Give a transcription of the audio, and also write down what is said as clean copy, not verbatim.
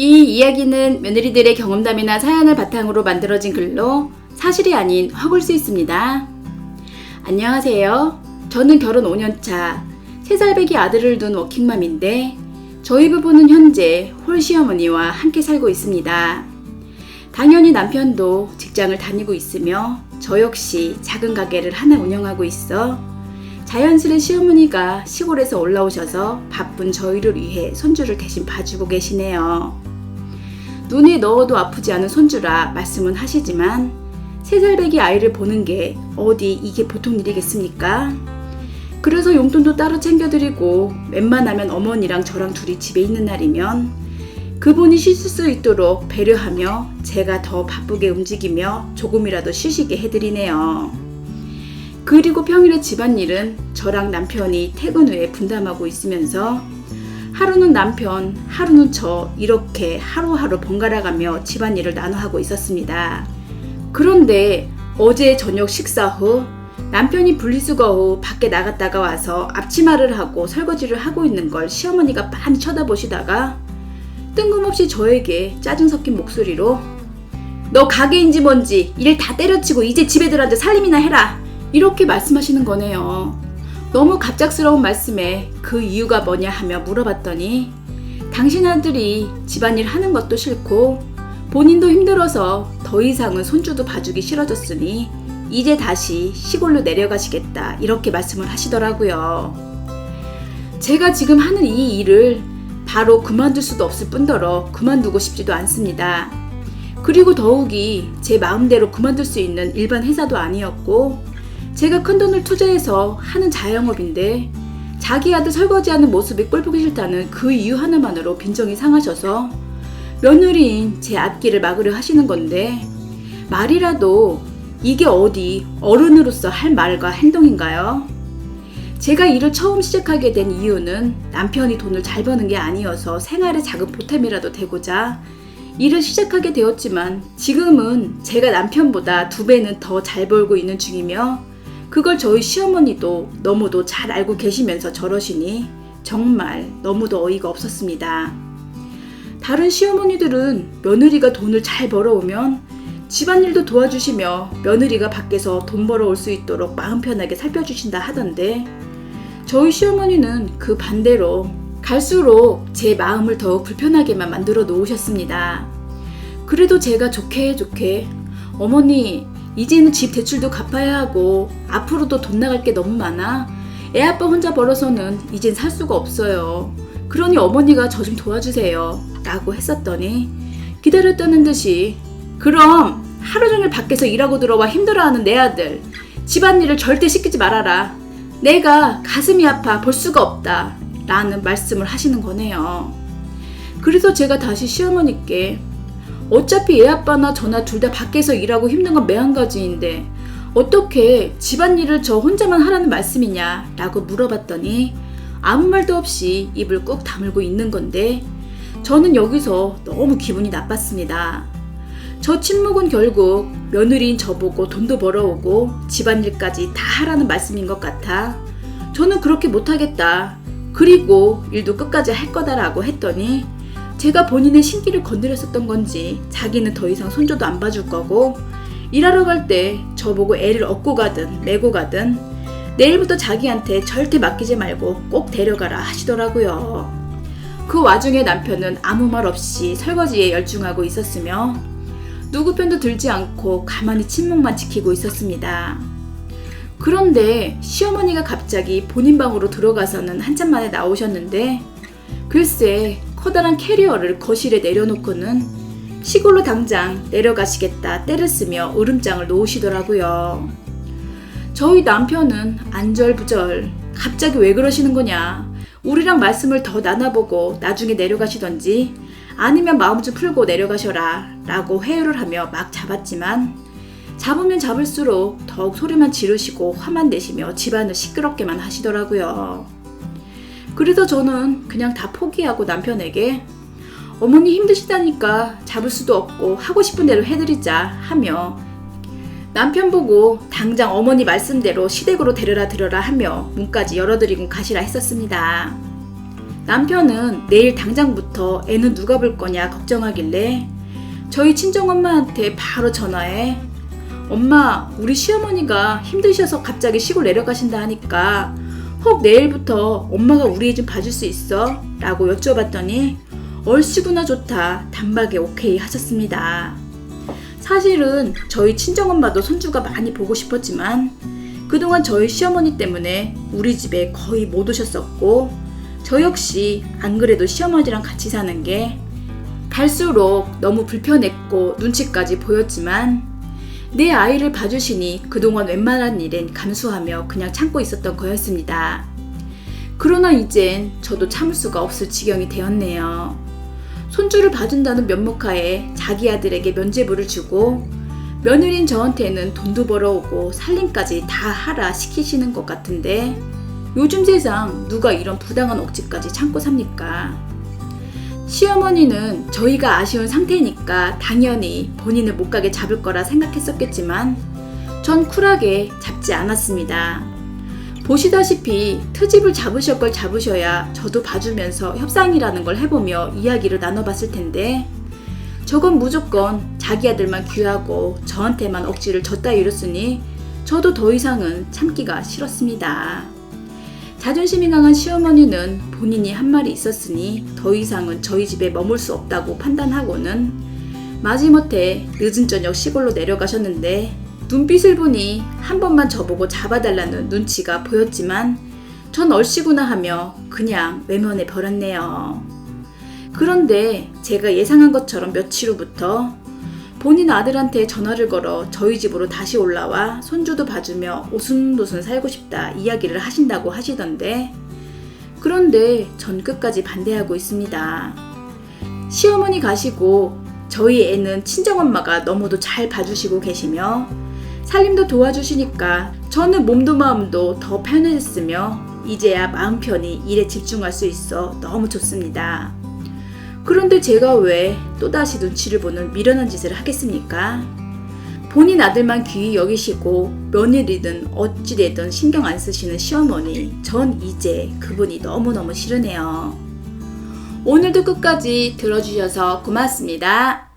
이 이야기는 며느리들의 경험담이나 사연을 바탕으로 만들어진 글로 사실이 아닌 허굴 수 있습니다. 안녕하세요. 저는 결혼 5년차 3살배기 아들을 둔 워킹맘인데 저희 부부는 현재 홀시어머니와 함께 살고 있습니다. 당연히 남편도 직장을 다니고 있으며 저 역시 작은 가게를 하나 운영하고 있어 자연스레 시어머니가 시골에서 올라오셔서 바쁜 저희를 위해 손주를 대신 봐주고 계시네요. 눈에 넣어도 아프지 않은 손주라 말씀은 하시지만 3살배기 아이를 보는 게 어디 이게 보통 일이겠습니까? 그래서 용돈도 따로 챙겨드리고 웬만하면 어머니랑 저랑 둘이 집에 있는 날이면 그분이 쉬실 수 있도록 배려하며 제가 더 바쁘게 움직이며 조금이라도 쉬시게 해드리네요. 그리고 평일에 집안일은 저랑 남편이 퇴근 후에 분담하고 있으면서 하루는 남편, 하루는 저 이렇게 하루하루 번갈아가며 집안일을 나눠 하고 있었습니다. 그런데 어제 저녁 식사 후 남편이 분리수거 후 밖에 나갔다가 와서 앞치마를 하고 설거지를 하고 있는 걸 시어머니가 빤히 쳐다보시다가 뜬금없이 저에게 짜증 섞인 목소리로 "너 가게인지 뭔지 일 다 때려치고 이제 집에 들어앉아 살림이나 해라" 이렇게 말씀하시는 거네요. 너무 갑작스러운 말씀에 그 이유가 뭐냐 하며 물어봤더니 당신 아들이 집안일 하는 것도 싫고 본인도 힘들어서 더 이상은 손주도 봐주기 싫어졌으니 이제 다시 시골로 내려가시겠다 이렇게 말씀을 하시더라고요. 제가 지금 하는 이 일을 바로 그만둘 수도 없을 뿐더러 그만두고 싶지도 않습니다. 그리고 더욱이 제 마음대로 그만둘 수 있는 일반 회사도 아니었고 제가 큰돈을 투자해서 하는 자영업인데 자기 아들 설거지하는 모습이 꼴보기 싫다는 그 이유 하나만으로 빈정이 상하셔서 며느리인 제 앞길을 막으려 하시는 건데 말이라도 이게 어디 어른으로서 할 말과 행동인가요? 제가 일을 처음 시작하게 된 이유는 남편이 돈을 잘 버는 게 아니어서 생활의 작은 보탬이라도 되고자 일을 시작하게 되었지만 지금은 제가 남편보다 2배는 더 잘 벌고 있는 중이며 그걸 저희 시어머니도 너무도 잘 알고 계시면서 저러시니 정말 너무도 어이가 없었습니다. 다른 시어머니들은 며느리가 돈을 잘 벌어오면 집안일도 도와주시며 며느리가 밖에서 돈 벌어올 수 있도록 마음 편하게 살펴주신다 하던데 저희 시어머니는 그 반대로 갈수록 제 마음을 더욱 불편하게만 만들어 놓으셨습니다. 그래도 제가 좋게 어머니 이제는 집 대출도 갚아야 하고 앞으로도 돈 나갈 게 너무 많아 애 아빠 혼자 벌어서는 이젠 살 수가 없어요. 그러니 어머니가 저 좀 도와주세요 라고 했었더니 기다렸다는 듯이 그럼 하루 종일 밖에서 일하고 들어와 힘들어하는 내 아들 집안일을 절대 시키지 말아라. 내가 가슴이 아파 볼 수가 없다 라는 말씀을 하시는 거네요. 그래서 제가 다시 시어머니께 어차피 애 아빠나 저나 둘 다 밖에서 일하고 힘든 건 매한가지인데 어떻게 집안일을 저 혼자만 하라는 말씀이냐 라고 물어봤더니 아무 말도 없이 입을 꾹 다물고 있는 건데 저는 여기서 너무 기분이 나빴습니다. 저 침묵은 결국 며느리인 저보고 돈도 벌어오고 집안일까지 다 하라는 말씀인 것 같아 저는 그렇게 못하겠다. 그리고 일도 끝까지 할 거다라고 했더니 제가 본인의 신기를 건드렸었던 건지 자기는 더 이상 손주도 안 봐줄 거고 일하러 갈 때 저보고 애를 업고 가든 메고 가든 내일부터 자기한테 절대 맡기지 말고 꼭 데려가라 하시더라고요. 그 와중에 남편은 아무 말 없이 설거지에 열중하고 있었으며 누구 편도 들지 않고 가만히 침묵만 지키고 있었습니다. 그런데 시어머니가 갑자기 본인 방으로 들어가서는 한참 만에 나오셨는데 글쎄 커다란 캐리어를 거실에 내려놓고는 시골로 당장 내려가시겠다 때를 쓰며 으름장을 놓으시더라고요. 저희 남편은 안절부절 갑자기 왜 그러시는 거냐 우리랑 말씀을 더 나눠보고 나중에 내려가시던지 아니면 마음 좀 풀고 내려가셔라 라고 회유를 하며 막 잡았지만 잡으면 잡을수록 더욱 소리만 지르시고 화만 내시며 집안을 시끄럽게만 하시더라고요. 그래서 저는 그냥 다 포기하고 남편에게 어머니 힘드시다니까 잡을 수도 없고 하고 싶은 대로 해드리자 하며 남편 보고 당장 어머니 말씀대로 시댁으로 데려라 하며 문까지 열어드리고 가시라 했었습니다. 남편은 내일 당장부터 애는 누가 볼 거냐 걱정하길래 저희 친정엄마한테 바로 전화해 엄마, 우리 시어머니가 힘드셔서 갑자기 시골 내려가신다 하니까 혹 내일부터 엄마가 우리 애 좀 봐줄 수 있어? 라고 여쭤봤더니 얼씨구나 좋다 단박에 오케이 하셨습니다. 사실은 저희 친정엄마도 손주가 많이 보고 싶었지만 그동안 저희 시어머니 때문에 우리 집에 거의 못 오셨었고 저 역시 안 그래도 시어머니랑 같이 사는 게 갈수록 너무 불편했고 눈치까지 보였지만 내 아이를 봐주시니 그동안 웬만한 일엔 감수하며 그냥 참고 있었던 거였습니다. 그러나 이젠 저도 참을 수가 없을 지경이 되었네요. 손주를 봐준다는 면목하에 자기 아들에게 면죄부를 주고 며느리인 저한테는 돈도 벌어오고 살림까지 다 하라 시키시는 것 같은데 요즘 세상 누가 이런 부당한 억지까지 참고 삽니까? 시어머니는 저희가 아쉬운 상태니까 당연히 본인을 못 가게 잡을 거라 생각했었겠지만 전 쿨하게 잡지 않았습니다. 보시다시피 트집을 잡으실 걸 잡으셔야 저도 봐주면서 협상이라는 걸 해보며 이야기를 나눠봤을 텐데 저건 무조건 자기 아들만 귀하고 저한테만 억지를 졌다 이랬으니 저도 더 이상은 참기가 싫었습니다. 자존심이 강한 시어머니는 본인이 한 말이 있었으니 더 이상은 저희 집에 머물 수 없다고 판단하고는 마지못해 늦은 저녁 시골로 내려가셨는데 눈빛을 보니 한 번만 저보고 잡아달라는 눈치가 보였지만 전 얼씨구나 하며 그냥 외면해 버렸네요. 그런데 제가 예상한 것처럼 며칠 후부터 본인 아들한테 전화를 걸어 저희 집으로 다시 올라와 손주도 봐주며 오순도순 살고 싶다 이야기를 하신다고 하시던데 그런데 전 끝까지 반대하고 있습니다. 시어머니 가시고 저희 애는 친정엄마가 너무도 잘 봐주시고 계시며 살림도 도와주시니까 저는 몸도 마음도 더 편해졌으며 이제야 마음 편히 일에 집중할 수 있어 너무 좋습니다. 그런데 제가 왜 또다시 눈치를 보는 미련한 짓을 하겠습니까? 본인 아들만 귀히 여기시고 며느리든 어찌되든 신경 안 쓰시는 시어머니, 전 이제 그분이 너무너무 싫으네요. 오늘도 끝까지 들어주셔서 고맙습니다.